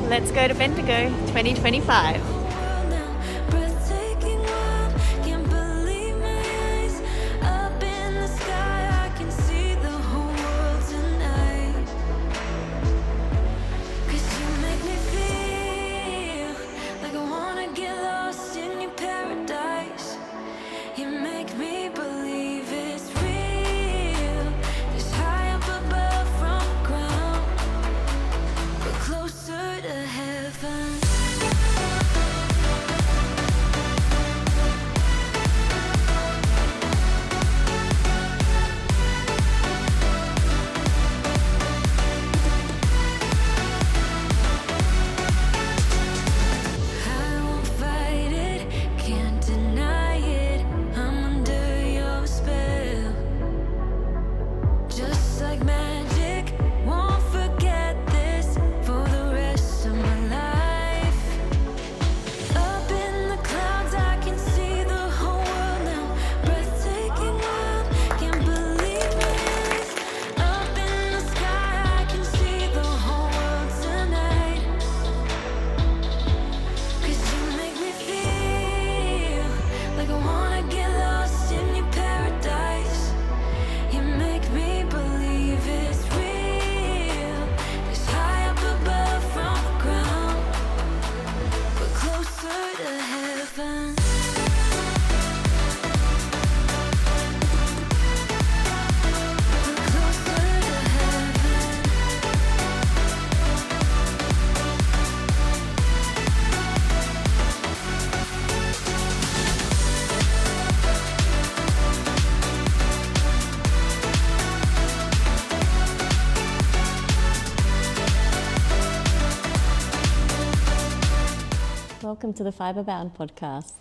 let's go to Bendigo 2025. Welcome to the Fibrebound podcast.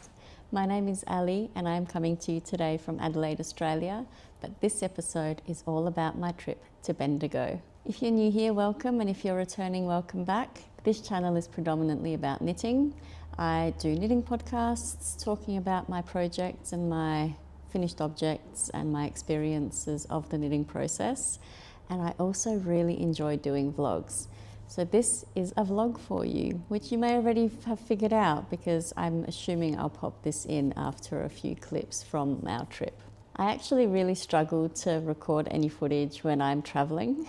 My name is Ali and I'm coming to you today from Adelaide, Australia, but this episode is all about my trip to Bendigo. If you're new here, welcome, and if you're returning, welcome back. This channel is predominantly about knitting. I do knitting podcasts talking about my projects and my finished objects and my experiences of the knitting process, and I also really enjoy doing vlogs. So this is a vlog for you, which you may already have figured out because I'm assuming I'll pop this in after a few clips from our trip. I actually really struggle to record any footage when I'm traveling.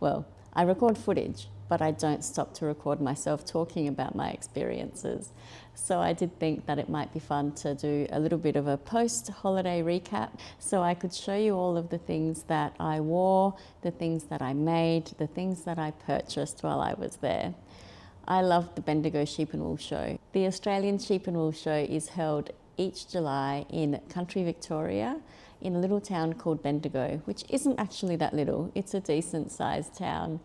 Well, I record footage, but I don't stop to record myself talking about my experiences. So I did think that it might be fun to do a little bit of a post-holiday recap so I could show you all of the things that I wore, the things that I made, the things that I purchased while I was there. I love the Bendigo Sheep and Wool Show. The Australian Sheep and Wool Show is held each July in country Victoria in a little town called Bendigo, which isn't actually that little. It's a decent sized town.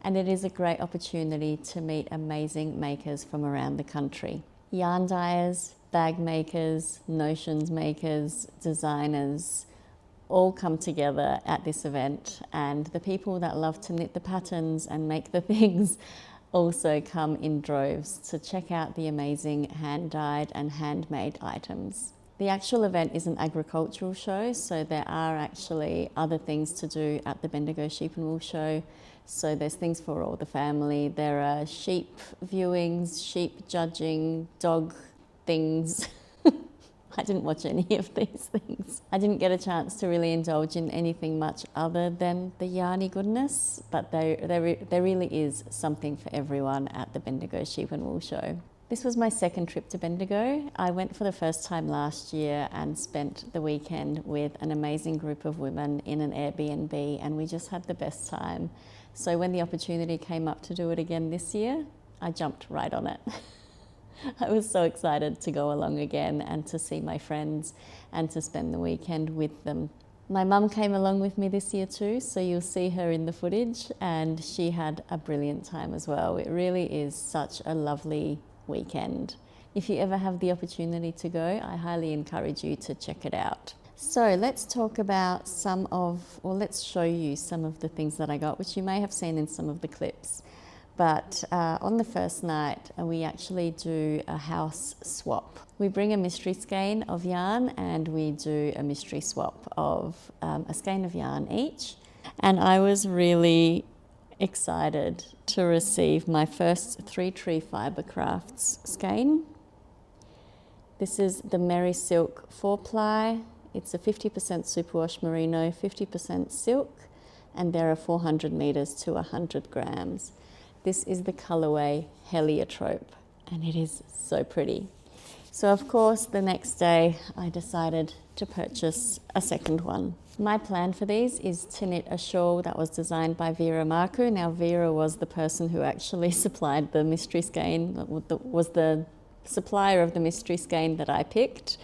And it is a great opportunity to meet amazing makers from around the country. Yarn dyers, bag makers, notions makers, designers all come together at this event, and the people that love to knit the patterns and make the things also come in droves to check out the amazing hand-dyed and handmade items. The actual event is an agricultural show, so there are actually other things to do at the Bendigo Sheep and Wool Show. So there's things for all the family. There are sheep viewings, sheep judging, dog things. I didn't watch any of these things. I didn't get a chance to really indulge in anything much other than the yarny goodness, but there really is something for everyone at the Bendigo Sheep and Wool Show. This was my second trip to Bendigo. I went for the first time last year and spent the weekend with an amazing group of women in an Airbnb, and we just had the best time. So when the opportunity came up to do it again this year, I jumped right on it. I was so excited to go along again and to see my friends and to spend the weekend with them. My mum came along with me this year too, so you'll see her in the footage, and she had a brilliant time as well. It really is such a lovely weekend. If you ever have the opportunity to go, I highly encourage you to check it out. So let's talk about let's show you some of the things that I got, which you may have seen in some of the clips. But on the first night, we actually do a house swap. We bring a mystery skein of yarn and we do a mystery swap of a skein of yarn each. And I was really excited to receive my first 3 Tree Fibre Crafts skein. This is the Merry Silk 4-ply. It's a 50% superwash merino, 50% silk, and there are 400 meters to 100 grams. This is the colorway Heliotrope, and it is so pretty. So of course, the next day I decided to purchase a second one. My plan for these is to knit a shawl that was designed by Vera Marku. Now Vera was the person who actually supplied the mystery skein, was the supplier of the mystery skein that I picked,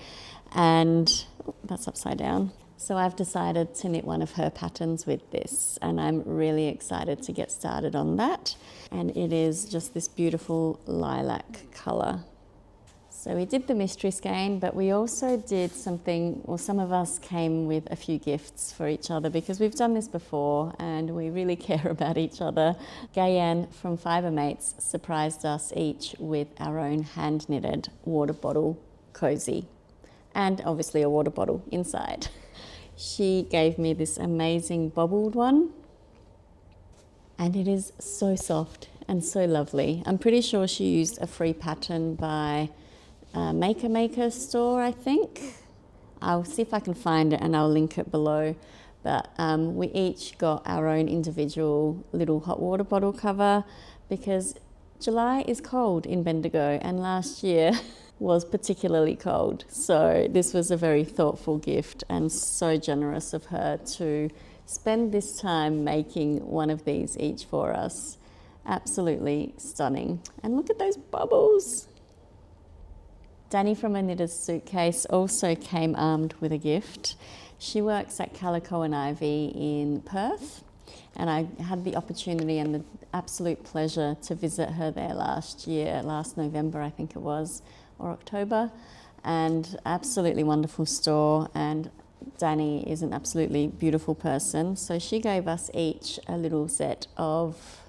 and that's upside down. So I've decided to knit one of her patterns with this, and I'm really excited to get started on that. And it is just this beautiful lilac colour. So we did the mystery skein, but we also did something, or some of us came with a few gifts for each other, because we've done this before and we really care about each other. Gayann from Fibre Mates surprised us each with our own hand knitted water bottle cozy, and obviously a water bottle inside. She gave me this amazing bobbled one, and it is so soft and so lovely. I'm pretty sure she used a free pattern by Maker store, I think. I'll see if I can find it and I'll link it below. But we each got our own individual little hot water bottle cover, because July is cold in Bendigo, and last year was particularly cold. So this was a very thoughtful gift, and so generous of her to spend this time making one of these each for us. Absolutely stunning. And look at those bubbles. Danny from A Knitter's Suitcase also came armed with a gift. She works at Calico and Ivy in Perth, and I had the opportunity and the absolute pleasure to visit her there last November I think it was, or October, and absolutely wonderful store. And Danny is an absolutely beautiful person, so she gave us each a little set of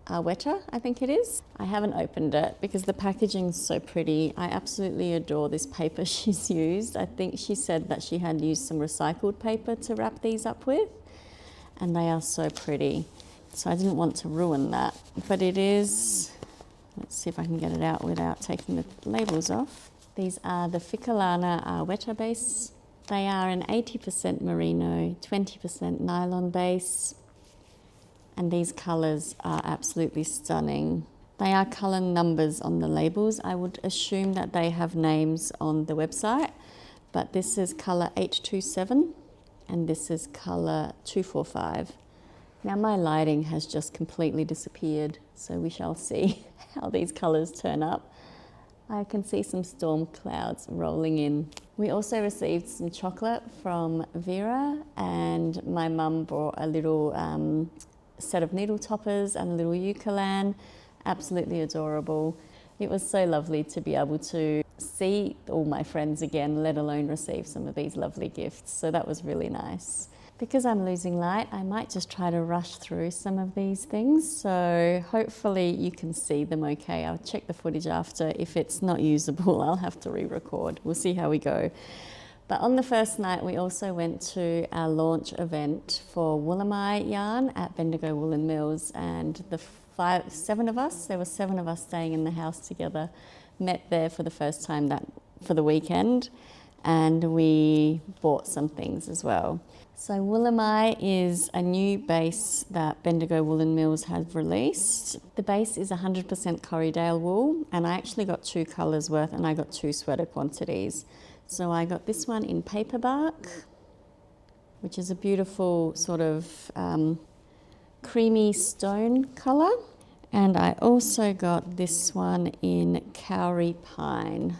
Weta, I think it is. I haven't opened it because the packaging's so pretty. I absolutely adore this paper she's used. I think she said that she had used some recycled paper to wrap these up with, and they are so pretty. So I didn't want to ruin that, but it is, let's see if I can get it out without taking the labels off. These are the Ficalana Weta base. They are an 80% merino, 20% nylon base. And these colours are absolutely stunning. They are colour numbers on the labels. I would assume that they have names on the website, but this is colour 827 and this is colour 245. Now my lighting has just completely disappeared, so we shall see how these colours turn up. I can see some storm clouds rolling in. We also received some chocolate from Vera, and my mum brought a little set of needle toppers and a little ukulele. Absolutely adorable. It was so lovely to be able to see all my friends again, let alone receive some of these lovely gifts. So that was really nice. Because I'm losing light, I might just try to rush through some of these things. So hopefully you can see them okay. I'll check the footage after. If it's not usable, I'll have to re-record. We'll see how we go. But on the first night, we also went to our launch event for Woolamai yarn at Bendigo Woolen Mills, and there were 7 of us staying in the house together, met there for the first time for the weekend, and we bought some things as well. So Woolamai is a new base that Bendigo Woolen Mills have released. The base is 100% Corriedale wool, and I actually got 2 colours worth, and I got 2 sweater quantities. So I got this one in paperbark, which is a beautiful sort of creamy stone colour. And I also got this one in Kauri Pine.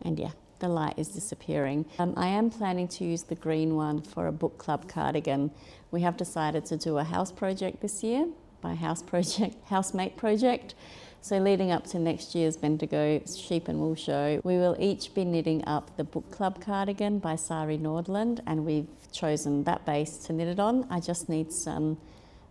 And yeah, the light is disappearing. I am planning to use the green one for a book club cardigan. We have decided to do a house project this year. By housemate project. So leading up to next year's Bendigo Sheep and Wool Show, we will each be knitting up the book club cardigan by Sari Nordland, and we've chosen that base to knit it on. I just need some,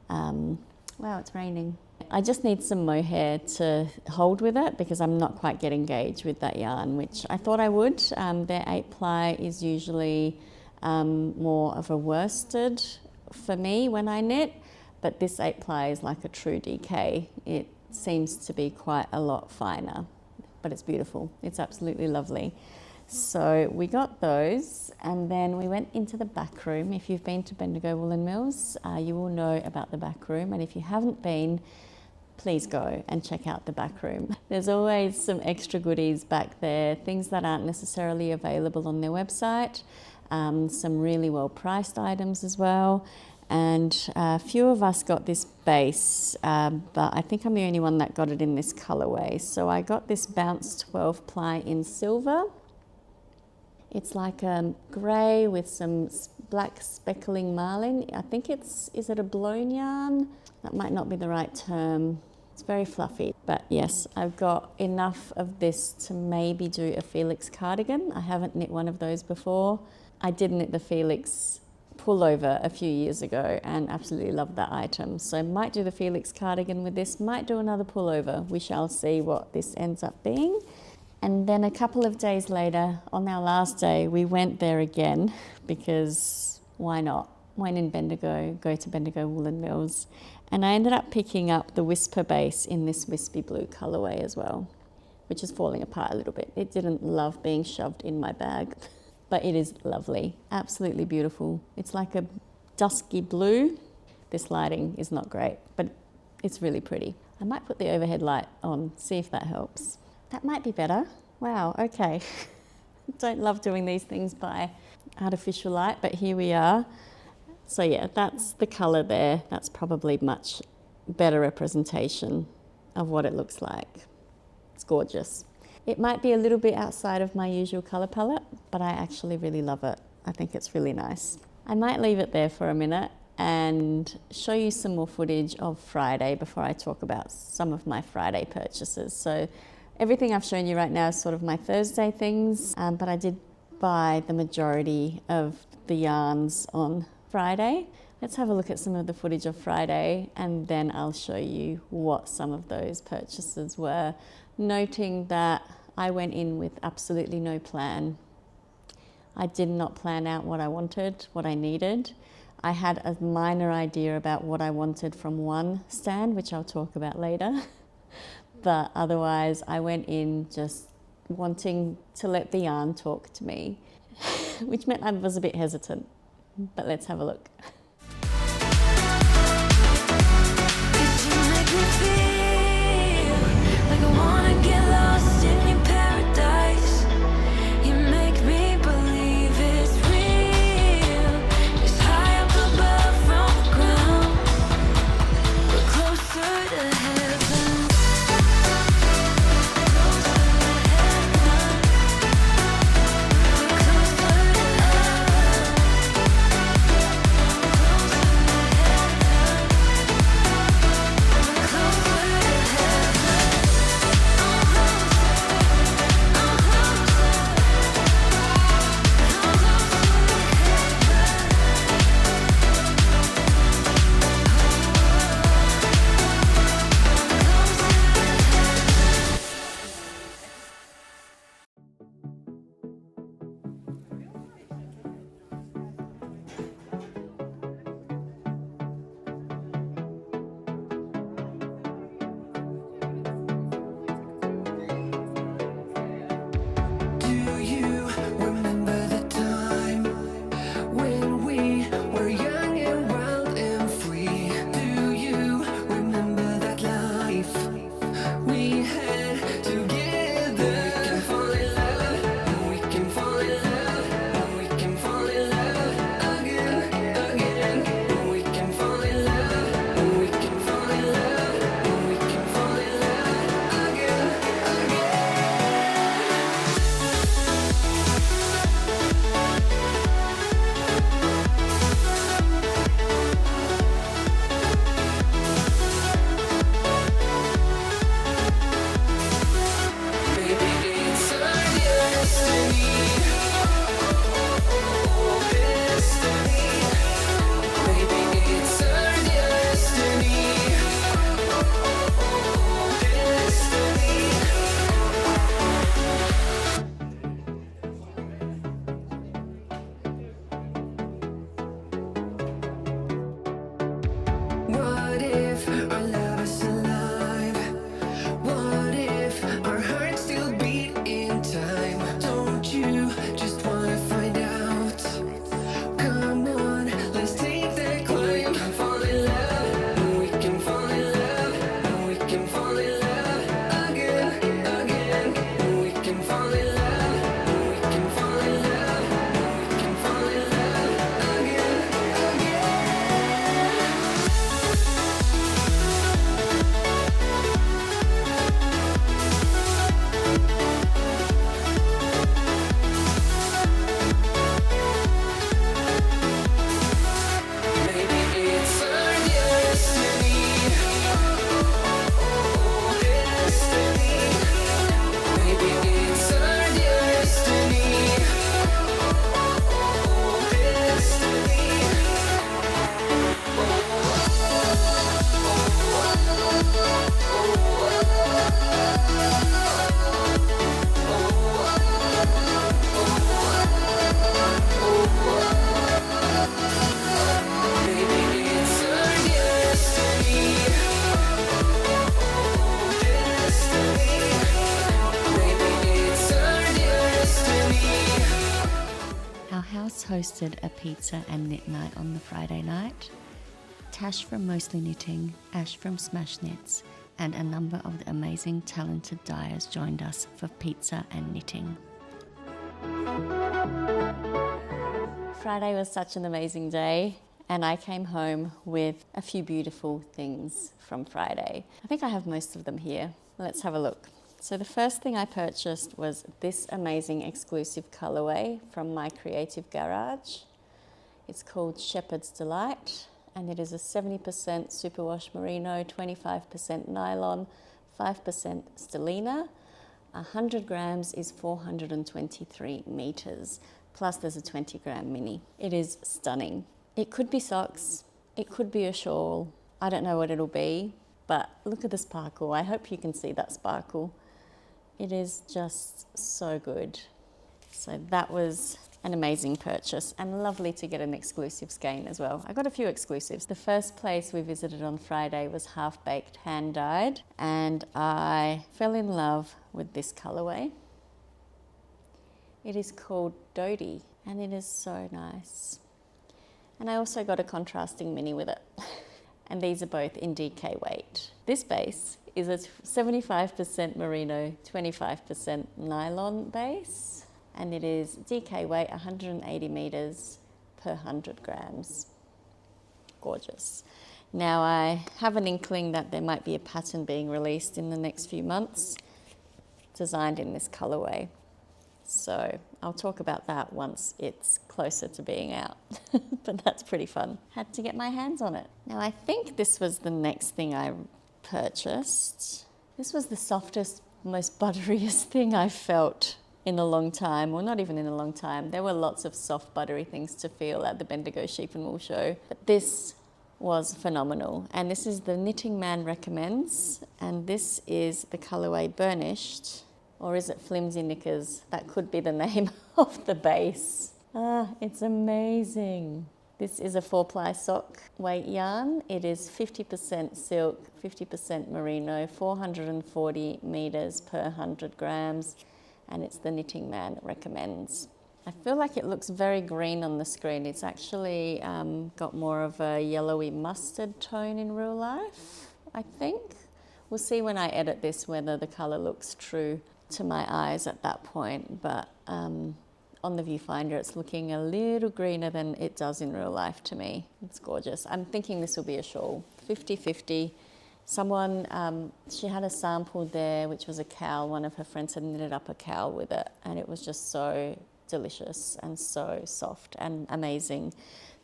wow, it's raining. I just need some mohair to hold with it because I'm not quite getting engaged with that yarn, which I thought I would. Their 8-ply is usually more of a worsted for me when I knit. but this 8-ply is like a true DK. It seems to be quite a lot finer, but it's beautiful. It's absolutely lovely. So we got those, and then we went into the back room. If you've been to Bendigo Woolen Mills, you will know about the back room, and if you haven't been, please go and check out the back room. There's always some extra goodies back there, things that aren't necessarily available on their website, some really well priced items as well. And a few of us got this base, but I think I'm the only one that got it in this colorway. So I got this Bounce 12-ply in silver. It's like a grey with some black speckling marling. I think is it a blown yarn? That might not be the right term. It's very fluffy, but yes, I've got enough of this to maybe do a Felix cardigan. I haven't knit one of those before. I did knit the Felix pullover a few years ago and absolutely loved that item. So might do the Felix cardigan with this, might do another pullover. We shall see what this ends up being. And then a couple of days later, on our last day, we went there again because why not? When in Bendigo, go to Bendigo Woolen Mills. And I ended up picking up the Whisper base in this wispy blue colourway as well, which is falling apart a little bit. It didn't love being shoved in my bag, but it is lovely, absolutely beautiful. It's like a dusky blue. This lighting is not great, but it's really pretty. I might put the overhead light on, see if that helps. That might be better. Wow, okay. Don't love doing these things by artificial light, but here we are. So yeah, that's the colour there. That's probably much better representation of what it looks like. It's gorgeous. It might be a little bit outside of my usual colour palette, but I actually really love it. I think it's really nice. I might leave it there for a minute and show you some more footage of Friday before I talk about some of my Friday purchases. So everything I've shown you right now is sort of my Thursday things, but I did buy the majority of the yarns on Friday. Let's have a look at some of the footage of Friday and then I'll show you what some of those purchases were, noting that I went in with absolutely no plan. I did not plan out what I wanted, what I needed. I had a minor idea about what I wanted from one stand, which I'll talk about later. But otherwise, I went in just wanting to let the yarn talk to me, which meant I was a bit hesitant. But let's have a look. house hosted a pizza and knit night on the Friday night. Tash from Mostly Knitting, Ash from Smash Knits, and a number of the amazing talented dyers joined us for pizza and knitting. Friday was such an amazing day, and I came home with a few beautiful things from Friday. I think I have most of them here. Let's have a look. So the first thing I purchased was this amazing exclusive colorway from my creative garage. It's called Shepherd's Delight, and it is a 70% superwash merino, 25% nylon, 5% stellina. 100 grams is 423 meters, plus there's a 20 gram mini. It is stunning. It could be socks, it could be a shawl. I don't know what it'll be, but look at the sparkle. I hope you can see that sparkle. It is just so good. So that was an amazing purchase, and lovely to get an exclusive skein as well. I got a few exclusives. The first place we visited on Friday was Half Baked Hand Dyed, and I fell in love with this colorway. It is called Dodie, and it is so nice. And I also got a contrasting mini with it. And these are both in DK weight. This base is a 75% merino, 25% nylon base, and it is DK weight 180 meters per 100 grams. Gorgeous. Now I have an inkling that there might be a pattern being released in the next few months, designed in this colorway. So I'll talk about that once it's closer to being out, but that's pretty fun. Had to get my hands on it. Now I think this was the next thing I purchased. This was the softest, most butteriest thing I've felt in a long time, or not even in a long time. There were lots of soft, buttery things to feel at the Bendigo Sheep and Wool Show, but this was phenomenal. And this is the Knitting Man Recommends, and this is the colorway Burnished. Or is it Flimsy Knickers? That could be the name of the base. It's amazing. This is a 4-ply sock weight yarn. It is 50% silk, 50% merino, 440 meters per 100 grams, and it's the Knitting Man Recommends. I feel like it looks very green on the screen. It's actually got more of a yellowy mustard tone in real life, I think. We'll see when I edit this whether the color looks true to my eyes at that point, but on the viewfinder it's looking a little greener than it does in real life to me. It's gorgeous. I'm thinking this will be a shawl. 50-50. Someone, she had a sample there which was a cowl. One of her friends had knitted up a cowl with it, and it was just so delicious and so soft and amazing.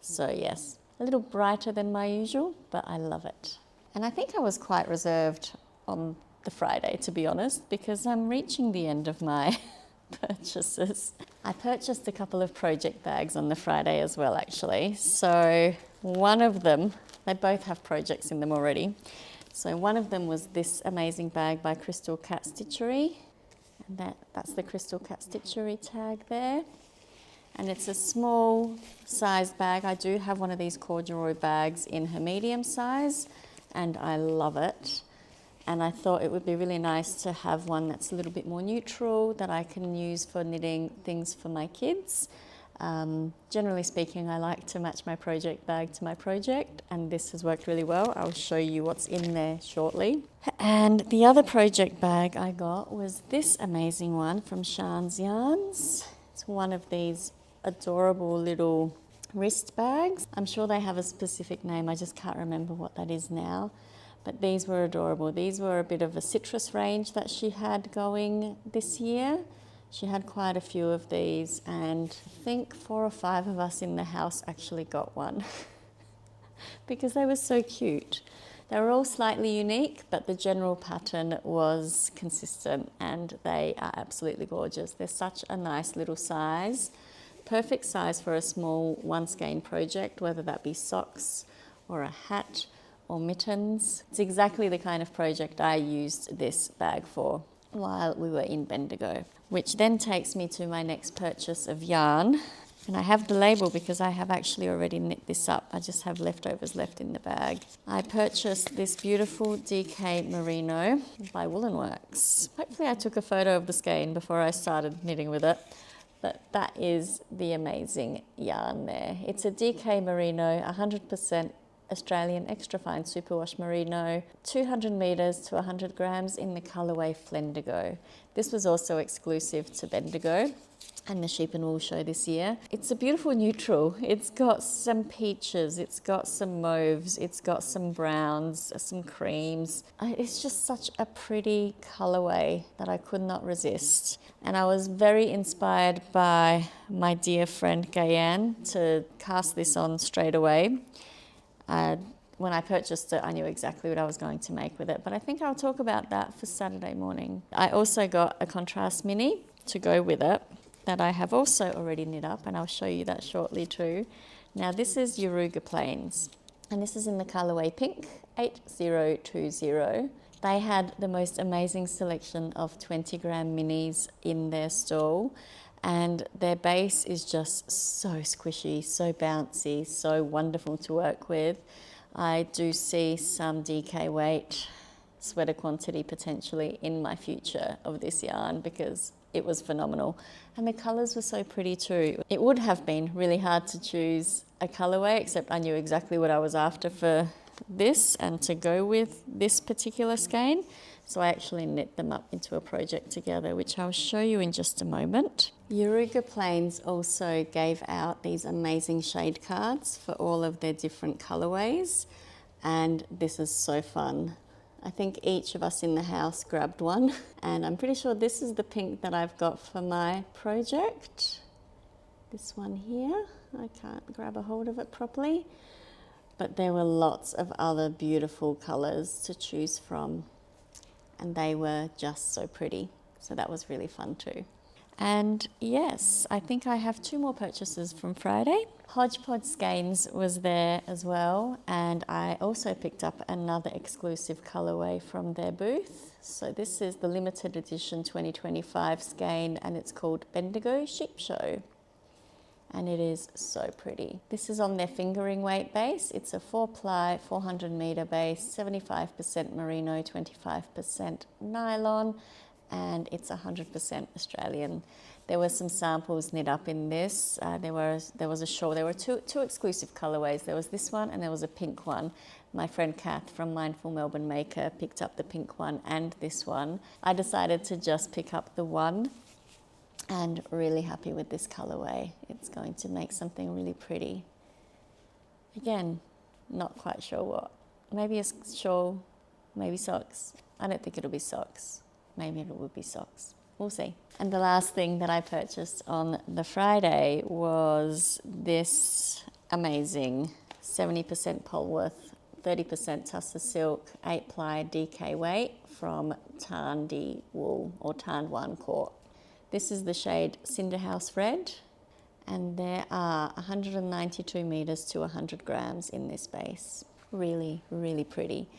So yes, a little brighter than my usual, but I love it. And I think I was quite reserved on the Friday, to be honest, because I'm reaching the end of my purchases. I purchased a couple of project bags on the Friday as well, actually. So one of them, they both have projects in them already. So one of them was this amazing bag by Crystal Cat Stitchery, and that's the Crystal Cat Stitchery tag there. And it's a small sized bag. I do have one of these corduroy bags in her medium size, and I love it. And I thought it would be really nice to have one that's a little bit more neutral that I can use for knitting things for my kids. Generally speaking, I like to match my project bag to my project, and this has worked really well. I'll show you what's in there shortly. And the other project bag I got was this amazing one from Shan's Yarns. It's one of these adorable little wrist bags. I'm sure they have a specific name, I just can't remember what that is now. But these were adorable. These were a bit of a citrus range that she had going this year. She had quite a few of these, and I think 4 or 5 of us in the house actually got one because they were so cute. They were all slightly unique, but the general pattern was consistent, and they are absolutely gorgeous. They're such a nice little size, perfect size for a small one skein project, whether that be socks or a hat or mittens. It's exactly the kind of project I used this bag for while we were in Bendigo, which then takes me to my next purchase of yarn. And I have the label because I have actually already knit this up. I just have leftovers left in the bag. I purchased this beautiful DK merino by Woolen Works. Hopefully I took a photo of the skein before I started knitting with it, But that is the amazing yarn there. It's a DK Merino, 100% Australian extra fine superwash merino, 200 meters to 100 grams in the colorway Bendigo. This was also exclusive to Bendigo and the Sheep and Wool show this year. It's a beautiful neutral. It's got some peaches, it's got some mauves, it's got some browns, some creams. It's just such a pretty colorway that I could not resist. And I was very inspired by my dear friend Gayann to cast this on straight away. When I purchased it, I knew exactly what I was going to make with it, but I think I'll talk about that for Saturday morning. I also got a contrast mini to go with it that I have also already knit up, and I'll show you that shortly too. Now this is Yoruga Plains, and this is in the colorway pink 8020. They had the most amazing selection of 20 gram minis in their stall, and their base is just so squishy, so bouncy, so wonderful to work with. I do see some DK weight sweater quantity potentially in my future of this yarn because it was phenomenal. And the colours were so pretty too. It would have been really hard to choose a colourway, except I knew exactly what I was after for this and to go with this particular skein. So I actually knit them up into a project together, which I'll show you in just a moment. Yoruga Plains also gave out these amazing shade cards for all of their different colourways, and this is so fun. I think each of us in the house grabbed one, and I'm pretty sure this is the pink that I've got for my project. This one here, I can't grab a hold of it properly, but there were lots of other beautiful colours to choose from, and they were just so pretty. So that was really fun too. And yes, I think I have 2 more purchases from Friday. Hodgepodge Skeins was there as well, and I also picked up another exclusive colourway from their booth. So this is the limited edition 2025 skein, and it's called Bendigo Sheep Show. And it is so pretty. This is on their fingering weight base. It's a 4-ply, 400 metre base, 75% merino, 25% nylon, and it's 100% Australian. There were some samples knit up in this. There was a shawl. There were two exclusive colourways. There was this one and there was a pink one. My friend Kath from Mindful Melbourne Maker picked up the pink one and this one. I decided to just pick up the one, and really happy with this colourway. It's going to make something really pretty. Again, not quite sure what. Maybe a shawl, maybe socks. I don't think it'll be socks. Maybe it would be socks. We'll see. And the last thing that I purchased on the Friday was this amazing 70% Polworth, 30% Tussar Silk, 8-ply DK weight from Tarndy Wool or Tarn One Court. This is the shade Cinderhouse Red, and there are 192 meters to 100 grams in this base. Really, really pretty.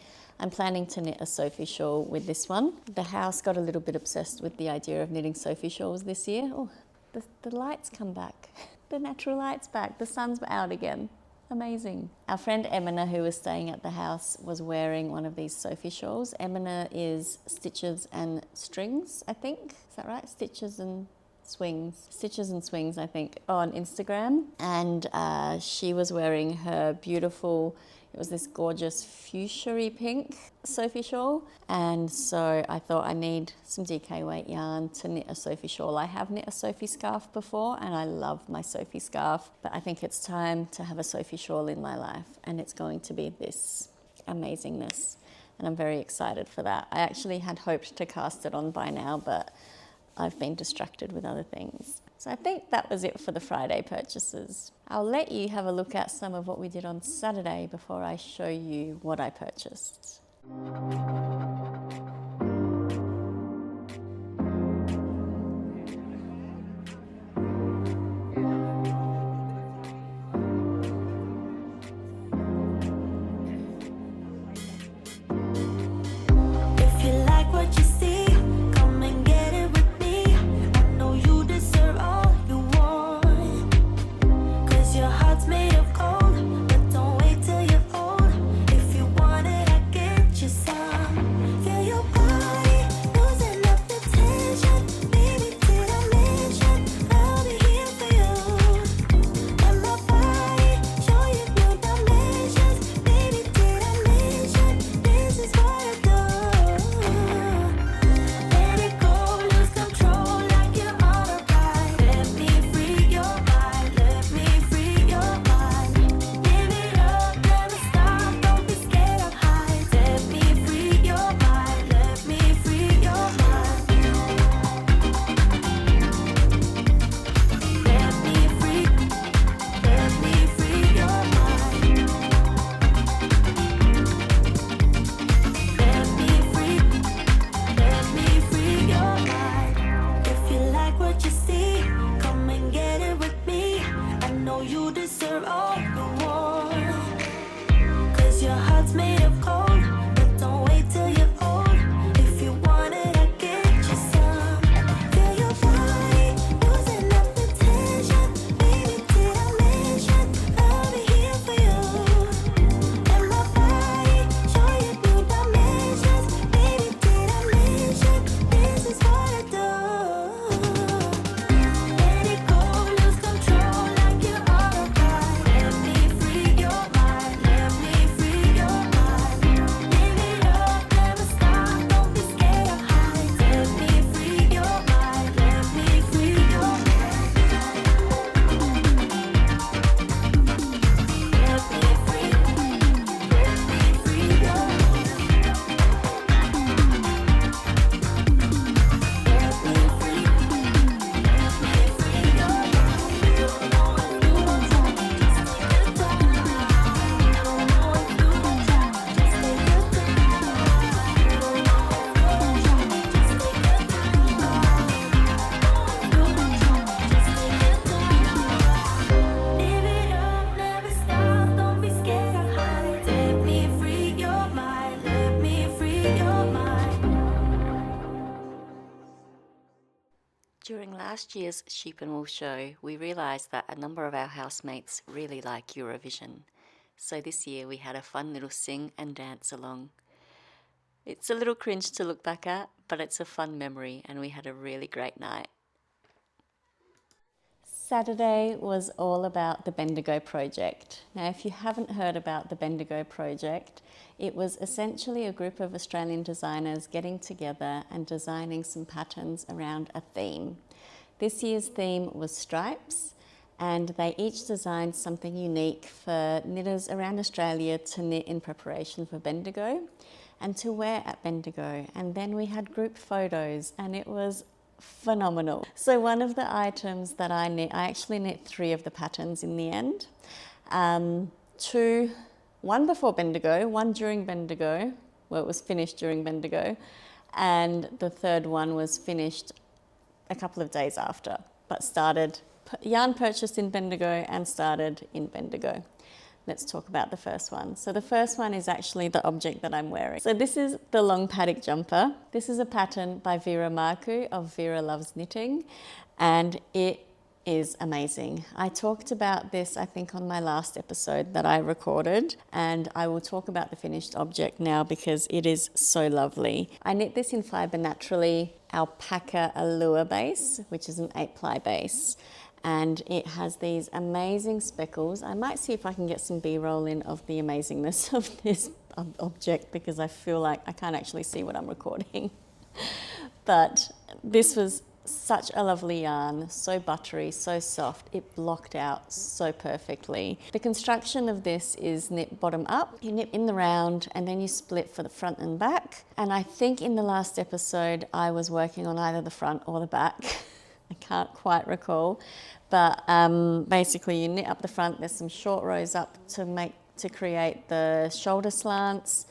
I'm planning to knit a Sophie shawl with this one. The house got a little bit obsessed with the idea of knitting Sophie shawls this year. Oh, the lights come back. The natural light's back. The sun's out again. Amazing. Our friend Emina, who was staying at the house, was wearing one of these Sophie shawls. Emina is Stitches and Strings, I think. Is that right? Stitches and Swings. Stitches and Swings, I think, on Instagram. And she was wearing her beautiful, it was this gorgeous fuchsia-y pink Sophie shawl. And so I thought I need some DK weight yarn to knit a Sophie shawl. I have knit a Sophie scarf before and I love my Sophie scarf, but I think it's time to have a Sophie shawl in my life, and it's going to be this amazingness. And I'm very excited for that. I actually had hoped to cast it on by now, but I've been distracted with other things. So I think that was it for the Friday purchases. I'll let you have a look at some of what we did on Saturday before I show you what I purchased. Made of gold, but don't wait till you're old. If you want it, I get you some. last year's Sheep and Wool show, we realised that a number of our housemates really like Eurovision. So this year we had a fun little sing and dance along. It's a little cringe to look back at, but it's a fun memory and we had a really great night. Saturday was all about the Bendigo project. Now, if you haven't heard about the Bendigo project, it was essentially a group of Australian designers getting together and designing some patterns around a theme. This year's theme was stripes, and they each designed something unique for knitters around Australia to knit in preparation for Bendigo and to wear at Bendigo. And then we had group photos, and it was phenomenal. So one of the items that I knit, I actually knit 3 of the patterns in the end. 1 before Bendigo, 1 during Bendigo, well, it was finished during Bendigo, and the 3rd one was finished a couple of days after, but started, yarn purchased in Bendigo and started in Bendigo. Let's talk about the first one. So the first one is actually the object that I'm wearing. So this is the long paddock jumper. This is a pattern by Vera Marku of Vera Loves Knitting, and it is amazing. I talked about this, I think, on my last episode that I recorded, and I will talk about the finished object now because it is so lovely. I knit this in Fibre Naturally Alpaca Allure base, which is an 8-ply base. And it has these amazing speckles. I might see if I can get some B-roll in of the amazingness of this object because I feel like I can't actually see what I'm recording. But this was such a lovely yarn, so buttery, so soft. It blocked out so perfectly. The construction of this is knit bottom up. You knit in the round and then you split for the front and back. And I think in the last episode I was working on either the front or the back. I can't quite recall, but basically you knit up the front. There's some short rows up to create the shoulder slants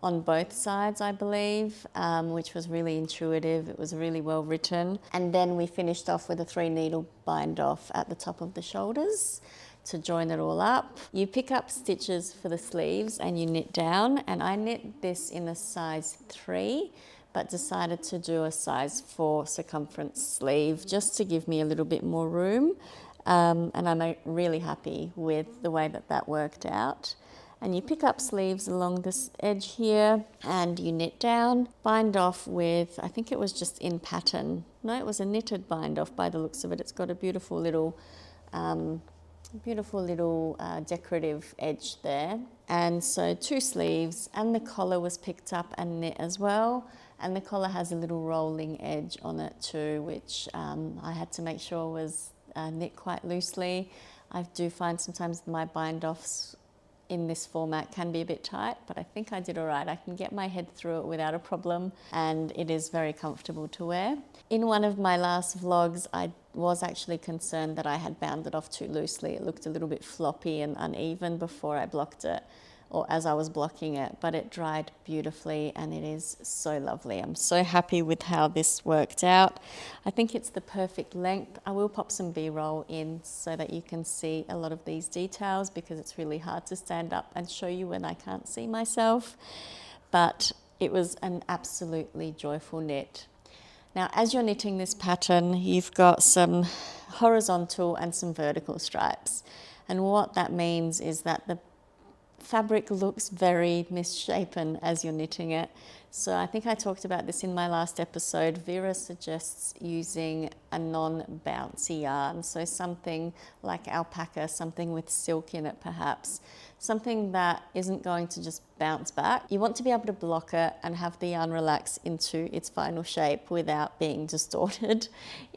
on both sides, I believe, which was really intuitive. It was really well written. And then we finished off with a 3-needle bind off at the top of the shoulders to join it all up. You pick up stitches for the sleeves and you knit down, and I knit this in a size 3. But decided to do a size 4 circumference sleeve just to give me a little bit more room. And I'm really happy with the way that that worked out. And you pick up sleeves along this edge here and you knit down, bind off with, I think it was just in pattern. No, it was a knitted bind off by the looks of it. It's got a beautiful little decorative edge there. And so 2 sleeves, and the collar was picked up and knit as well. And the collar has a little rolling edge on it too, which I had to make sure was knit quite loosely. I do find sometimes my bind-offs in this format can be a bit tight, but I think I did all right. I can get my head through it without a problem, and it is very comfortable to wear. In one of my last vlogs, I was actually concerned that I had bound it off too loosely. It looked a little bit floppy and uneven before I blocked it, or as I was blocking it, but it dried beautifully and it is so lovely. I'm so happy with how this worked out. I think it's the perfect length. I will pop some B-roll in so that you can see a lot of these details because it's really hard to stand up and show you when I can't see myself. But it was an absolutely joyful knit. Now, as you're knitting this pattern, you've got some horizontal and some vertical stripes. And what that means is that the fabric looks very misshapen as you're knitting it. So I think I talked about this in my last episode. Vera suggests using a non-bouncy yarn, so something like alpaca, something with silk in it perhaps, something that isn't going to just bounce back. You want to be able to block it and have the yarn relax into its final shape without being distorted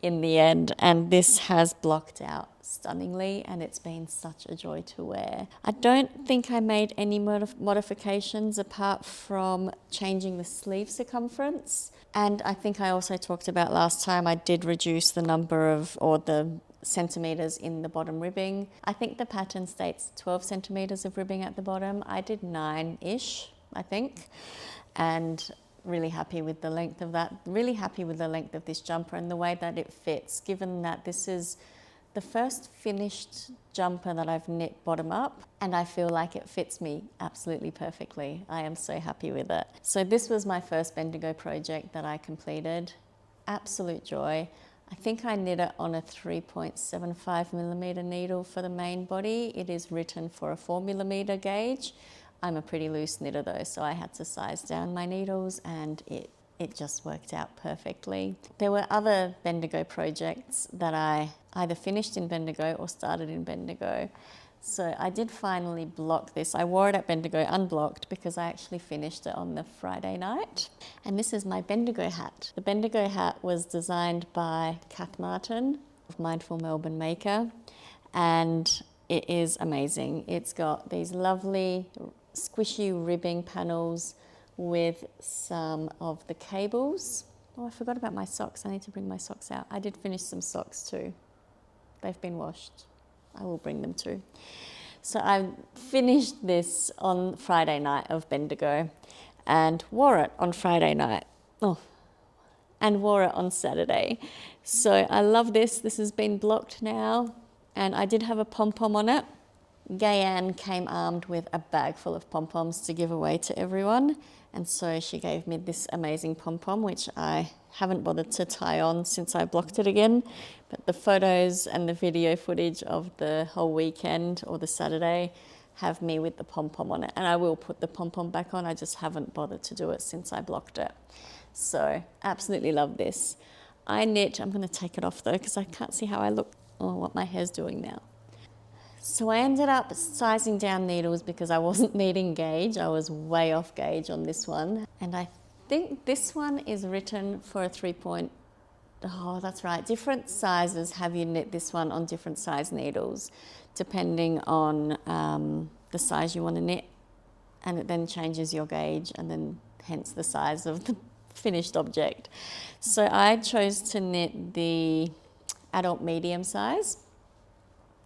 in the end, and this has blocked out stunningly and it's been such a joy to wear. I don't think I made any modifications apart from changing the sleeve circumference, and I think I also talked about last time I did reduce the number of, or the centimeters in the bottom ribbing. I think the pattern states 12 centimeters of ribbing at the bottom. I did 9-ish, I think, and really happy with the length of that. Really happy with the length of this jumper and the way that it fits, given that this is the first finished jumper that I've knit bottom up, and I feel like it fits me absolutely perfectly. I am so happy with it. So this was my first Bendigo project that I completed. Absolute joy. I think I knit it on a 3.75 millimeter needle for the main body. It is written for a 4 millimeter gauge. I'm a pretty loose knitter though, so I had to size down my needles and it just worked out perfectly. There were other Bendigo projects that I either finished in Bendigo or started in Bendigo. So I did finally block this. I wore it at Bendigo unblocked because I actually finished it on the Friday night. And this is my Bendigo hat. The Bendigo hat was designed by Kath of Mindful Melbourne Maker, and it is amazing. It's got these lovely squishy ribbing panels with some of the cables. Oh, I forgot about my socks. I need to bring my socks out. I did finish some socks too. They've been washed. I will bring them too. So I finished this on Friday night of Bendigo and wore it on Friday night. Oh, and wore it on Saturday. So I love this. This has been blocked now, and I did have a pom-pom on it. Gayann came armed with a bag full of pom-poms to give away to everyone. And so she gave me this amazing pom-pom, which I haven't bothered to tie on since I blocked it again. But the photos and the video footage of the whole weekend or the Saturday have me with the pom-pom on it. And I will put the pom-pom back on. I just haven't bothered to do it since I blocked it. So absolutely love this. I knit, I'm going to take it off though because I can't see how I look or what my hair's doing now. So I ended up sizing down needles because I wasn't knitting gauge. I was way off gauge on this one. And I think this one is written for a 3 point. Oh, that's right. Different sizes have you knit this one on different size needles, depending on the size you want to knit. And it then changes your gauge and then hence the size of the finished object. So I chose to knit the adult medium size.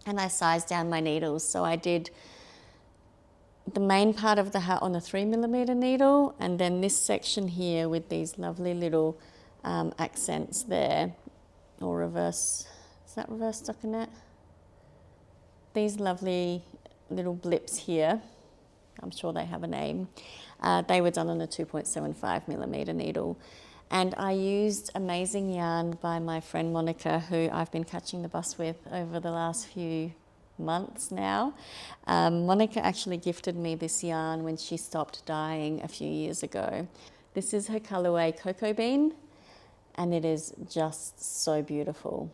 And I sized down my needles. So I did the main part of the hat on a 3 millimeter needle, and then this section here with these lovely little accents there, or reverse, is that reverse stockinette? These lovely little blips here, I'm sure they have a name. They were done on a 2.75 millimeter needle. And I used amazing yarn by my friend Monica, who I've been catching the bus with over the last few months now. Monica actually gifted me this yarn when she stopped dyeing a few years ago. This is her colorway Cocoa Bean, and it is just so beautiful.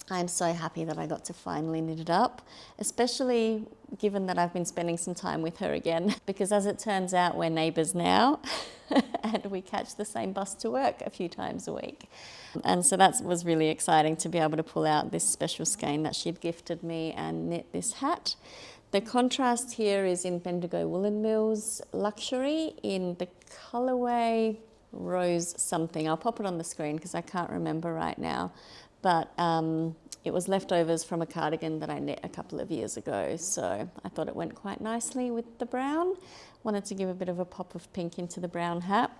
I'm so happy that I got to finally knit it up, especially given that I've been spending some time with her again, because as it turns out, we're neighbours now and we catch the same bus to work a few times a week. And so that was really exciting to be able to pull out this special skein that she'd gifted me and knit this hat. The contrast here is in Bendigo Woolen Mills Luxury in the colourway Rose something. I'll pop it on the screen because I can't remember right now. But it was leftovers from a cardigan that I knit a couple of years ago. So I thought it went quite nicely with the brown. Wanted to give a bit of a pop of pink into the brown hat.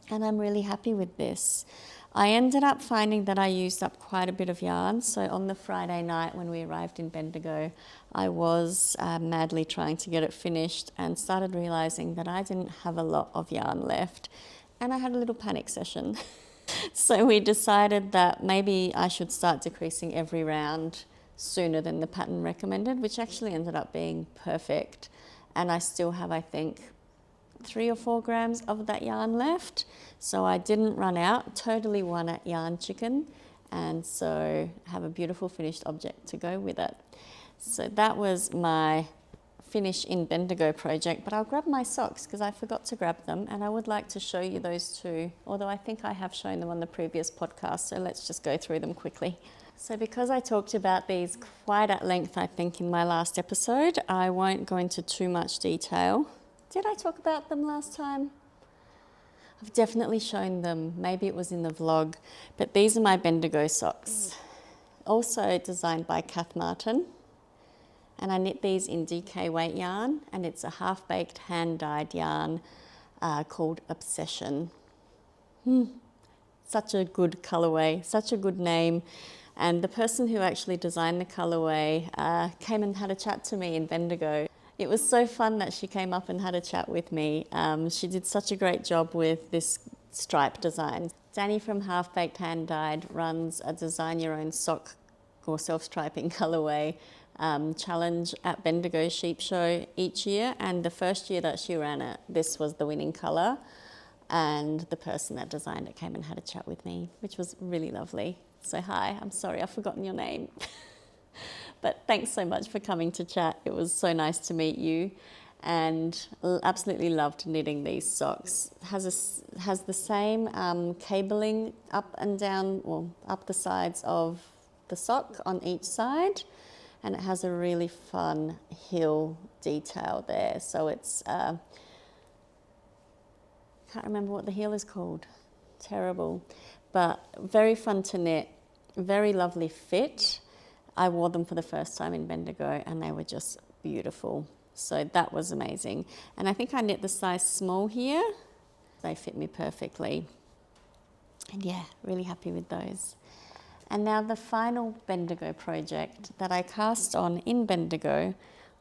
And I'm really happy with this. I ended up finding that I used up quite a bit of yarn. So on the Friday night when we arrived in Bendigo, I was madly trying to get it finished and started realising that I didn't have a lot of yarn left. And I had a little panic session. So we decided that maybe I should start decreasing every round sooner than the pattern recommended, which actually ended up being perfect. And I still have, I think, 3 or 4 grams of that yarn left. So I didn't run out, totally won at Yarn Chicken. And so have a beautiful finished object to go with it. So that was my finish in Bendigo project, but I'll grab my socks because I forgot to grab them, and I would like to show you those too, although I think I have shown them on the previous podcast, so let's just go through them quickly. So because I talked about these quite at length, I think, in my last episode, I won't go into too much detail. Did I talk about them last time? I've definitely shown them, maybe it was in the vlog, but these are my Bendigo socks, also designed by Kath. And I knit these in DK weight yarn, and it's a half-baked hand-dyed yarn called Obsession. Such a good colourway, such a good name. And the person who actually designed the colourway came and had a chat to me in Bendigo. It was so fun that she came up and had a chat with me. She did such a great job with this stripe design. Danny from Half Baked Hand Dyed runs a design your own sock or self-striping colourway challenge at Bendigo Sheep Show each year, and the first year that she ran it, this was the winning colour, and the person that designed it came and had a chat with me, which was really lovely. So hi, I'm sorry I've forgotten your name. But thanks so much for coming to chat. It was so nice to meet you, and absolutely loved knitting these socks. Has the same cabling up and down, or up the sides of the sock on each side, and it has a really fun heel detail there. So it's, can't remember what the heel is called, terrible, but very fun to knit, very lovely fit. I wore them for the first time in Bendigo and they were just beautiful. So that was amazing. And I think I knit the size small here. They fit me perfectly. And yeah, really happy with those. And now the final Bendigo project that I cast on in Bendigo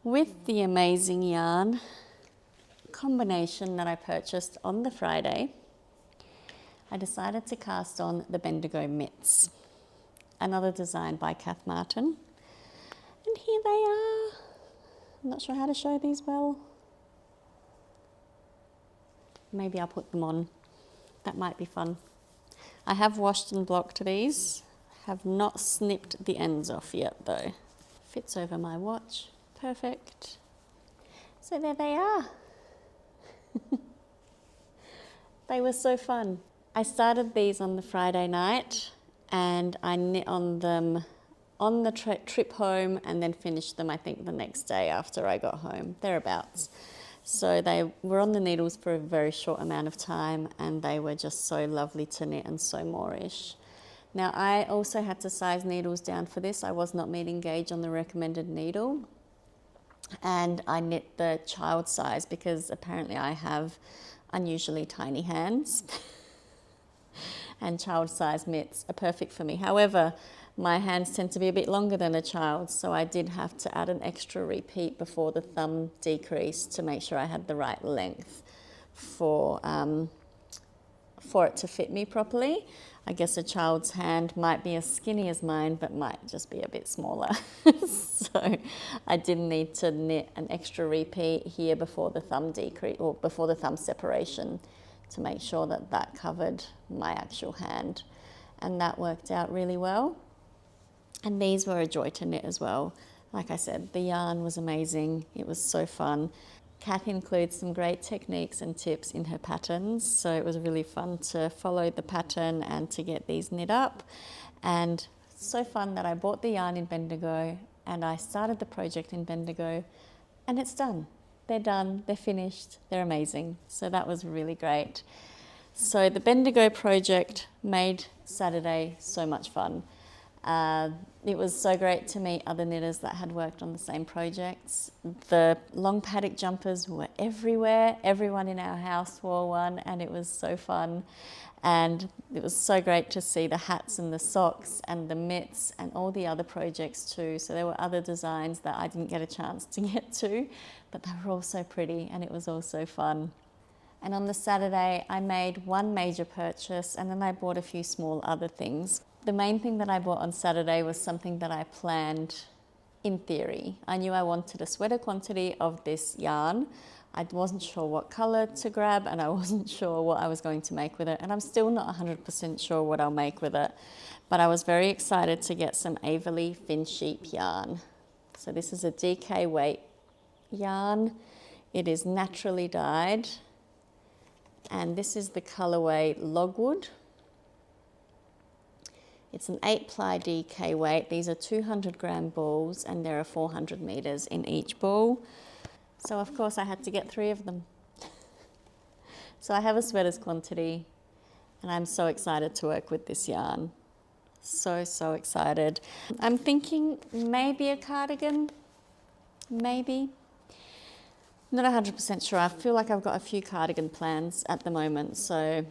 with the amazing yarn combination that I purchased on the Friday. I decided to cast on the Bendigo mitts, another design by Kath Martin. And here they are. I'm not sure how to show these well. Maybe I'll put them on. That might be fun. I have washed and blocked these. Have not snipped the ends off yet though. Fits over my watch. Perfect. So there they are. They were so fun. I started these on the Friday night and I knit on them on the trip home and then finished them I think the next day after I got home, thereabouts. So they were on the needles for a very short amount of time and they were just so lovely to knit and so moreish. Now I also had to size needles down for this. I was not meeting gauge on the recommended needle, and I knit the child size because apparently I have unusually tiny hands and child size mitts are perfect for me. However, my hands tend to be a bit longer than a child, so I did have to add an extra repeat before the thumb decrease to make sure I had the right length for it to fit me properly. I guess a child's hand might be as skinny as mine, but might just be a bit smaller. So I did need to knit an extra repeat here before the thumb decrease, or before the thumb separation, to make sure that that covered my actual hand. And that worked out really well. And these were a joy to knit as well. Like I said, the yarn was amazing. It was so fun. Kath includes some great techniques and tips in her patterns, so it was really fun to follow the pattern and to get these knit up. And so fun that I bought the yarn in Bendigo and I started the project in Bendigo, and it's done. They're done, they're finished, they're amazing. So that was really great. So the Bendigo project made Saturday so much fun. It was so great to meet other knitters that had worked on the same projects. The long paddock jumpers were everywhere. Everyone in our house wore one and it was so fun. And it was so great to see the hats and the socks and the mitts and all the other projects too. So there were other designs that I didn't get a chance to get to, but they were all so pretty and it was all so fun. And on the Saturday, I made one major purchase and then I bought a few small other things. The main thing that I bought on Saturday was something that I planned in theory. I knew I wanted a sweater quantity of this yarn. I wasn't sure what colour to grab and I wasn't sure what I was going to make with it. And I'm still not 100% sure what I'll make with it. But I was very excited to get some Ravelry Fin Sheep yarn. So this is a DK weight yarn. It is naturally dyed. And this is the colourway Logwood. It's an 8-ply DK weight. These are 200 gram balls and there are 400 meters in each ball. So of course I had to get 3 of them. So I have a sweaters quantity and I'm so excited to work with this yarn. So excited. I'm thinking maybe a cardigan, maybe. Not 100% sure. I feel like I've got a few cardigan plans at the moment, so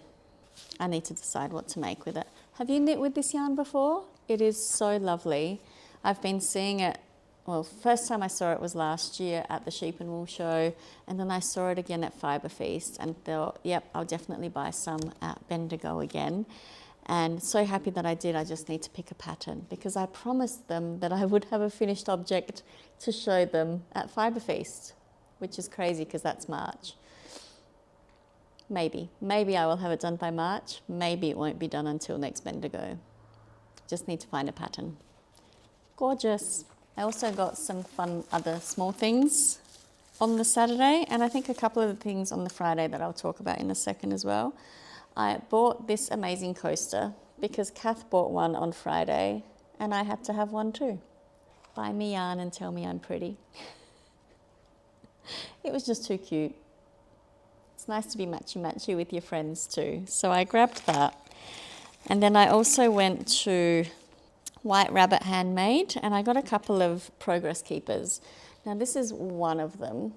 I need to decide what to make with it. Have you knit with this yarn before? It is so lovely. I've been seeing it well, first time I saw it was last year at the Sheep and Wool Show, and then I saw it again at Fibre Feast and thought, yep, I'll definitely buy some at Bendigo again. And so happy that I did. I just need to pick a pattern because I promised them that I would have a finished object to show them at Fibre Feast, which is crazy because that's March. Maybe I will have it done by March. Maybe it won't be done until next Bendigo. Just need to find a pattern. Gorgeous. I also got some fun other small things on the Saturday, and I think a couple of the things on the Friday that I'll talk about in a second as well. I bought this amazing coaster because Kath bought one on Friday and I had to have one too. Buy me yarn and tell me I'm pretty. It was just too cute. It's nice to be matchy-matchy with your friends too. So I grabbed that. And then I also went to White Rabbit Handmade and I got a couple of progress keepers. Now this is one of them.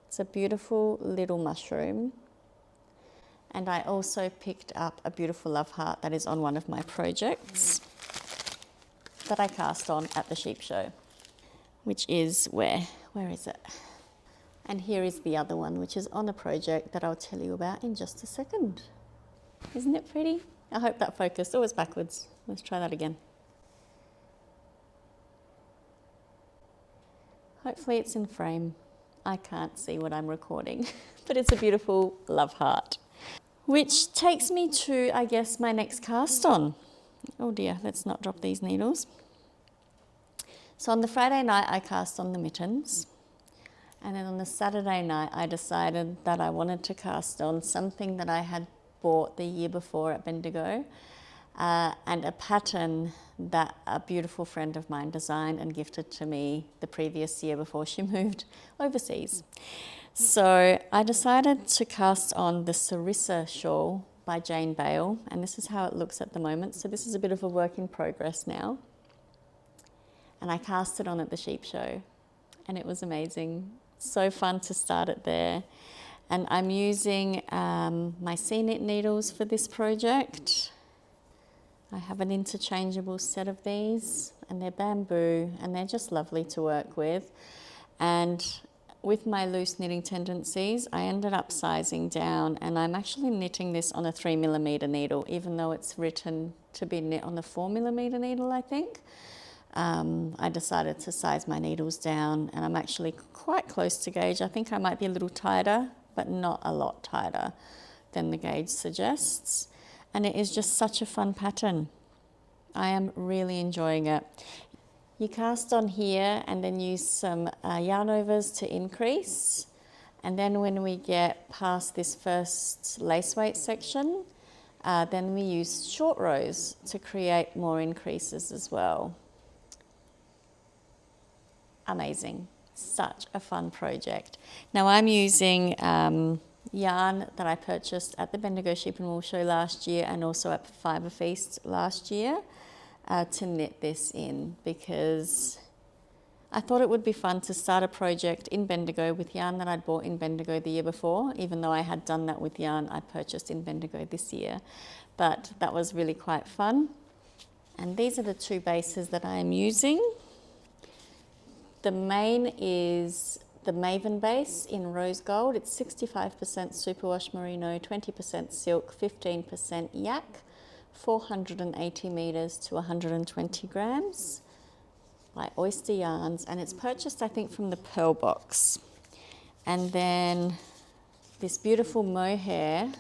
It's a beautiful little mushroom. And I also picked up a beautiful love heart that is on one of my projects that I cast on at the sheep show, which is where is it? And here is the other one, which is on a project that I'll tell you about in just a second. Isn't it pretty? I hope that focused. Oh, it's backwards. Let's try that again. Hopefully it's in frame. I can't see what I'm recording, but it's a beautiful love heart. Which takes me to, I guess, my next cast on. Oh dear, let's not drop these needles. So on the Friday night, I cast on the mittens. And then on the Saturday night, I decided that I wanted to cast on something that I had bought the year before at Bendigo, and a pattern that a beautiful friend of mine designed and gifted to me the previous year before she moved overseas. So I decided to cast on the Sarissa shawl by Jane Bale, and this is how it looks at the moment. So this is a bit of a work in progress now. And I cast it on at the sheep show, and it was amazing. So fun to start it there. And I'm using my C-knit needles for this project. I have an interchangeable set of these, and they're bamboo, and they're just lovely to work with. And with my loose knitting tendencies, I ended up sizing down, and I'm actually knitting this on a 3mm needle, even though it's written to be knit on a 4mm needle, I think. I decided to size my needles down, and I'm actually quite close to gauge. I think I might be a little tighter, but not a lot tighter than the gauge suggests. And it is just such a fun pattern. I am really enjoying it. You cast on here and then use some yarn overs to increase. And then when we get past this first lace weight section, then we use short rows to create more increases as well. Amazing. Such a fun project. Now I'm using yarn that I purchased at the Bendigo Sheep and Wool Show last year and also at Fibre Feast last year to knit this in, because I thought it would be fun to start a project in Bendigo with yarn that I'd bought in Bendigo the year before, even though I had done that with yarn I purchased in Bendigo this year. But that was really quite fun. And these are the two bases that I am using. The main is the Maven base in rose gold. It's 65% superwash merino, 20% silk, 15% yak, 480 meters to 120 grams by Oyster Yarns, and it's purchased, I think, from the Pearl Box. And then this beautiful mohair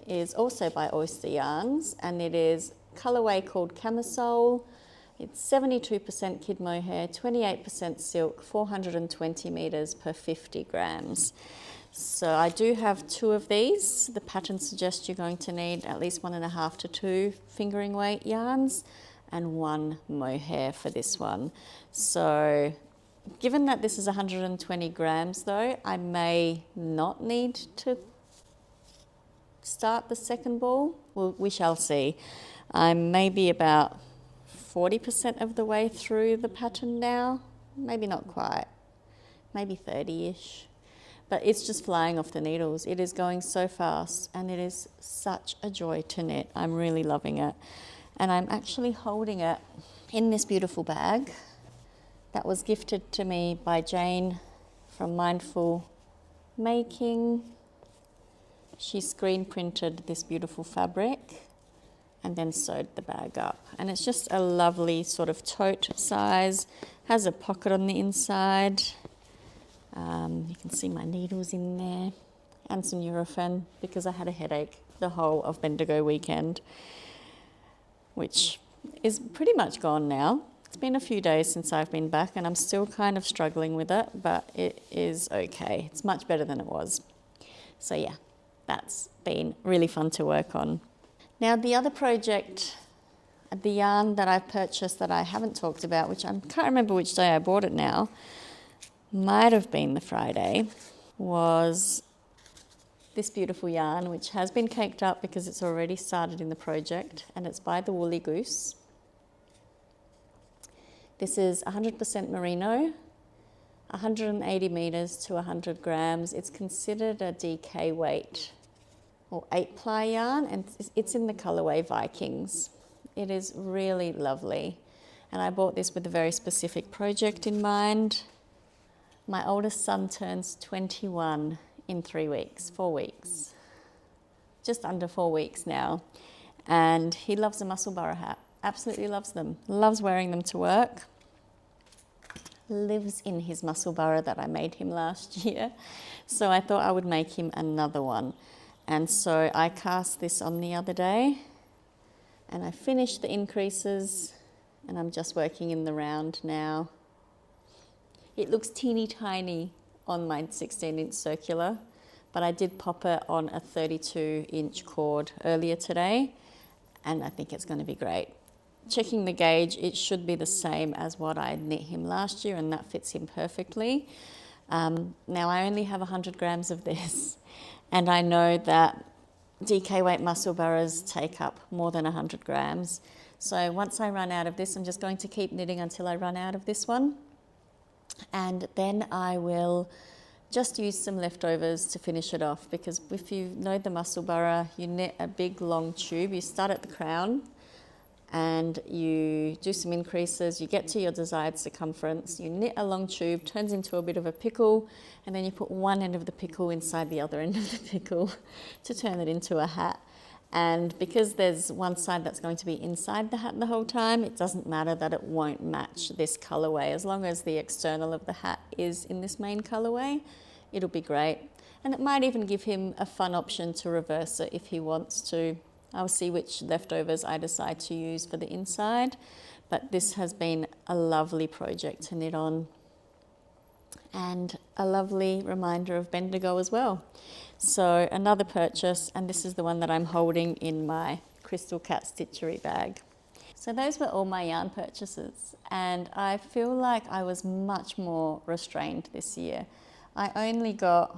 is also by Oyster Yarns, and it is colorway called Camisole. It's 72% kid mohair, 28% silk, 420 meters per 50 grams. So I do have two of these. The pattern suggests you're going to need at least 1.5 to 2 fingering weight yarns and 1 mohair for this one. So given that this is 120 grams though, I may not need to start the second ball. Well, we shall see. I'm maybe about 40% of the way through the pattern now, maybe not quite, maybe 30-ish, but it's just flying off the needles. It is going so fast and it is such a joy to knit. I'm really loving it. And I'm actually holding it in this beautiful bag that was gifted to me by Jane from Mindful Making. She screen printed this beautiful fabric and then sewed the bag up. And it's just a lovely sort of tote size, has a pocket on the inside. You can see my needles in there and some Nurofen because I had a headache the whole of Bendigo weekend, which is pretty much gone now. It's been a few days since I've been back and I'm still kind of struggling with it, but it is okay. It's much better than it was. So yeah, that's been really fun to work on. Now the other project, the yarn that I purchased that I haven't talked about, which I can't remember which day I bought it now, might have been the Friday, was this beautiful yarn, which has been caked up because it's already started in the project, and it's by the Woolly Goose. This is 100% merino, 180 meters to 100 grams. It's considered a DK weight or 8-ply yarn, and it's in the colorway Vikings. It is really lovely, and I bought this with a very specific project in mind. My oldest son turns 21 in 4 weeks, just under 4 weeks now. And he loves a Musselburgh hat, absolutely loves them, loves wearing them to work. Lives in his Musselburgh that I made him last year. So I thought I would make him another one. And so I cast this on the other day and I finished the increases and I'm just working in the round now. It looks teeny tiny on my 16-inch circular, but I did pop it on a 32-inch cord earlier today, and I think it's going to be great. Checking the gauge, it should be the same as what I knit him last year, and that fits him perfectly. Now I only have 100 grams of this, and I know that DK weight Musselburghs take up more than 100 grams. So once I run out of this, I'm just going to keep knitting until I run out of this one. And then I will just use some leftovers to finish it off, because if you know the Musselburgh, you knit a big long tube. You start at the crown and you do some increases, you get to your desired circumference, you knit a long tube, turns into a bit of a pickle, and then you put one end of the pickle inside the other end of the pickle to turn it into a hat. And because there's one side that's going to be inside the hat the whole time, it doesn't matter that it won't match this colorway. As long as the external of the hat is in this main colorway, it'll be great. And it might even give him a fun option to reverse it if he wants to. I'll see which leftovers I decide to use for the inside. But this has been a lovely project to knit on, and a lovely reminder of Bendigo as well. So another purchase, and this is the one that I'm holding in my Crystal Cat Stitchery bag. So those were all my yarn purchases, and I feel like I was much more restrained this year. I only got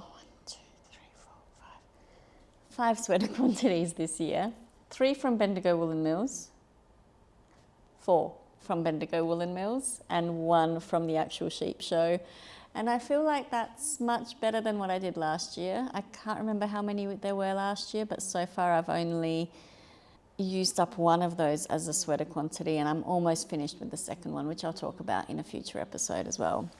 5 sweater quantities this year. 3 from Bendigo Woolen Mills, 4 from Bendigo Woolen Mills, and 1 from the actual sheep show. And I feel like that's much better than what I did last year. I can't remember how many there were last year, but so far I've only used up 1 of those as a sweater quantity, and I'm almost finished with the second one, which I'll talk about in a future episode as well.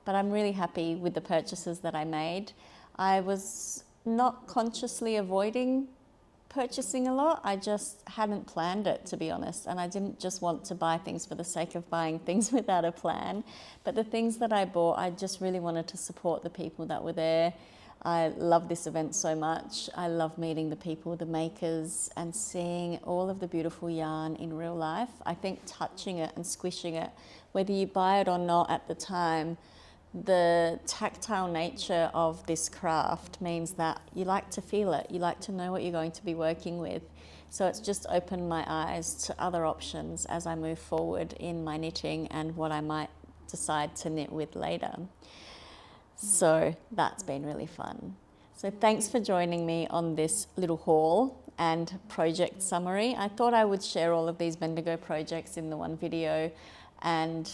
But I'm really happy with the purchases that I made. I was not consciously avoiding purchasing a lot. I just hadn't planned it, to be honest, and I didn't just want to buy things for the sake of buying things without a plan. But the things that I bought, I just really wanted to support the people that were there. I love this event so much. I love meeting the people, the makers, and seeing all of the beautiful yarn in real life. I think touching it and squishing it, whether you buy it or not at the time, the tactile nature of this craft means that you like to feel it, you like to know what you're going to be working with. So it's just opened my eyes to other options as I move forward in my knitting and what I might decide to knit with later. So that's been really fun. So thanks for joining me on this little haul and project summary. I thought I would share all of these Bendigo projects in the one video and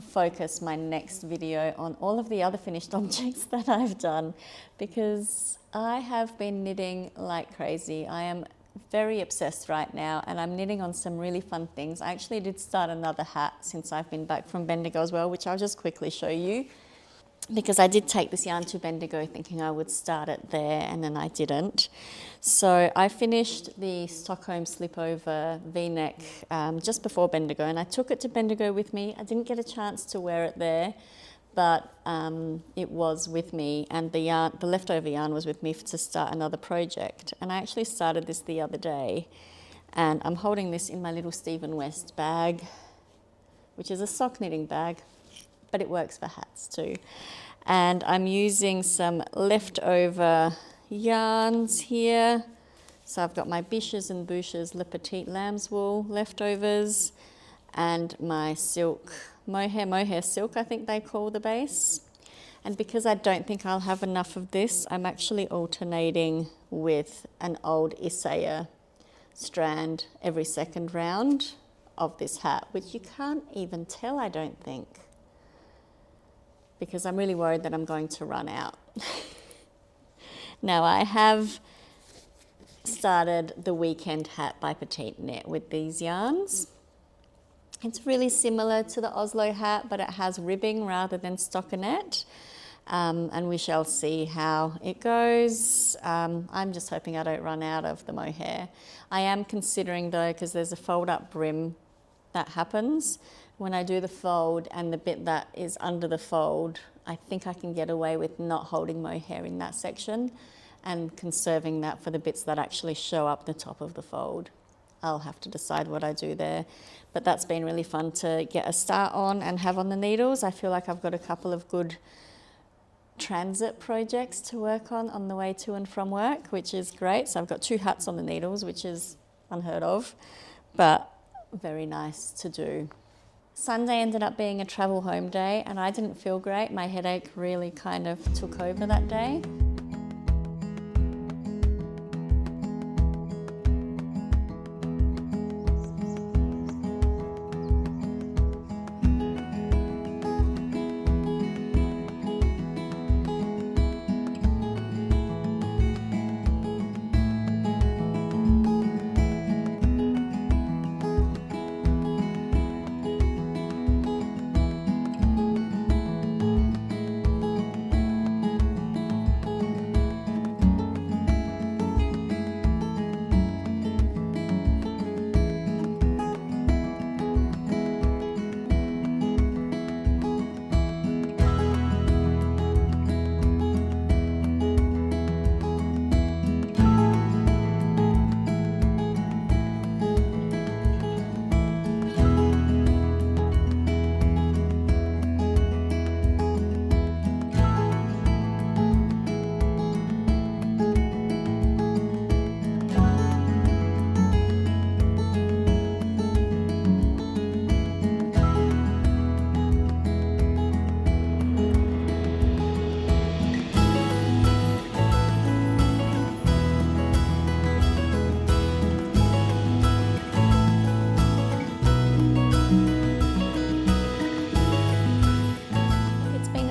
focus my next video on all of the other finished objects that I've done, because I have been knitting like crazy. I am very obsessed right now, and I'm knitting on some really fun things. I actually did start another hat since I've been back from Bendigo as well, which I'll just quickly show you, because I did take this yarn to Bendigo thinking I would start it there, and then I didn't. So I finished the Stockholm slipover V-neck just before Bendigo, and I took it to Bendigo with me. I didn't get a chance to wear it there, but it was with me, and the leftover yarn was with me to start another project. And I actually started this the other day, and I'm holding this in my little Stephen West bag, which is a sock knitting bag, but it works for hats too. And I'm using some leftover yarns here. So I've got my Biches and Bouches Le Petit Lamb's Wool leftovers, and my silk, mohair silk, I think they call the base. And because I don't think I'll have enough of this, I'm actually alternating with an old Isaiah strand every second round of this hat, which you can't even tell, I don't think, because I'm really worried that I'm going to run out. Now, I have started the Weekend Hat by Petite Knit with these yarns. It's really similar to the Oslo hat, but it has ribbing rather than stockinette. And we shall see how it goes. I'm just hoping I don't run out of the mohair. I am considering though, because there's a fold up brim that happens when I do the fold, and the bit that is under the fold, I think I can get away with not holding mohair in that section and conserving that for the bits that actually show up the top of the fold. I'll have to decide what I do there. But that's been really fun to get a start on and have on the needles. I feel like I've got a couple of good transit projects to work on the way to and from work, which is great. So I've got 2 hats on the needles, which is unheard of, but very nice to do. Sunday ended up being a travel home day, and I didn't feel great. My headache really kind of took over that day.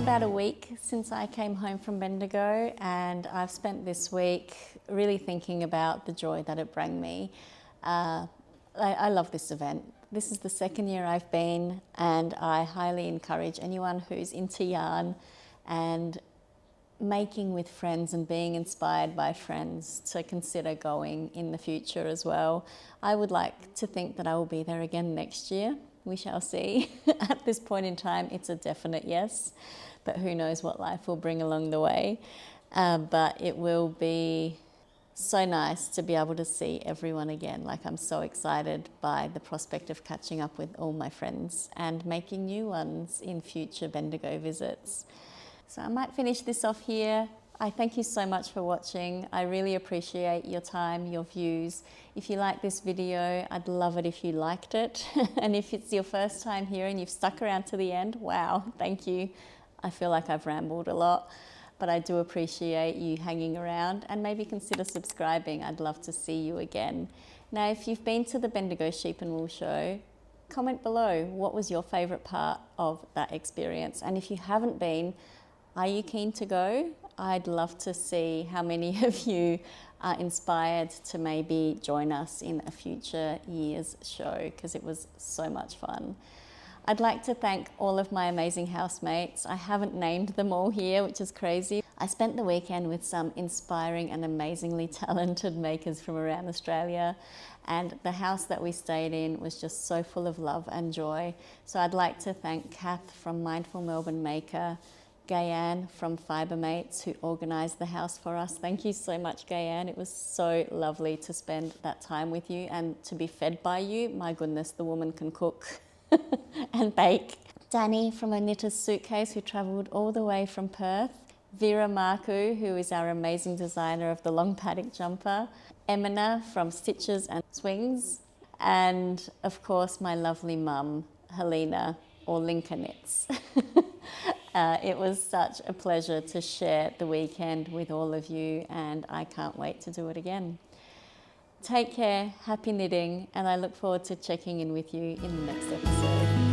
About a week since I came home from Bendigo, and I've spent this week really thinking about the joy that it brought me. I love this event. This is the 2nd year I've been, and I highly encourage anyone who's into yarn and making with friends and being inspired by friends to consider going in the future as well. I would like to think that I will be there again next year. We shall see. At this point in time, it's a definite yes, but who knows what life will bring along the way. But it will be so nice to be able to see everyone again. Like, I'm so excited by the prospect of catching up with all my friends and making new ones in future Bendigo visits. So I might finish this off here. I thank you so much for watching. I really appreciate your time, your views. If you like this video, I'd love it if you liked it. And if it's your first time here and you've stuck around to the end, wow, thank you. I feel like I've rambled a lot, but I do appreciate you hanging around, and maybe consider subscribing. I'd love to see you again. Now, if you've been to the Bendigo Sheep and Wool Show, comment below what was your favourite part of that experience. And if you haven't been, are you keen to go? I'd love to see how many of you are inspired to maybe join us in a future year's show, because it was so much fun. I'd like to thank all of my amazing housemates. I haven't named them all here, which is crazy. I spent the weekend with some inspiring and amazingly talented makers from around Australia, and the house that we stayed in was just so full of love and joy. So I'd like to thank Kath from Mindful Melbourne Maker, Gayann from Fibermates, who organised the house for us. Thank you so much, Gayann. It was so lovely to spend that time with you and to be fed by you. My goodness, the woman can cook and bake. Danny from A Knitter's Suitcase, who travelled all the way from Perth. Vera Marku, who is our amazing designer of the long paddock jumper. Emina from Stitches and Swings. And of course, my lovely mum, Helena, or Linka Knits. It was such a pleasure to share the weekend with all of you, and I can't wait to do it again. Take care, happy knitting, and I look forward to checking in with you in the next episode.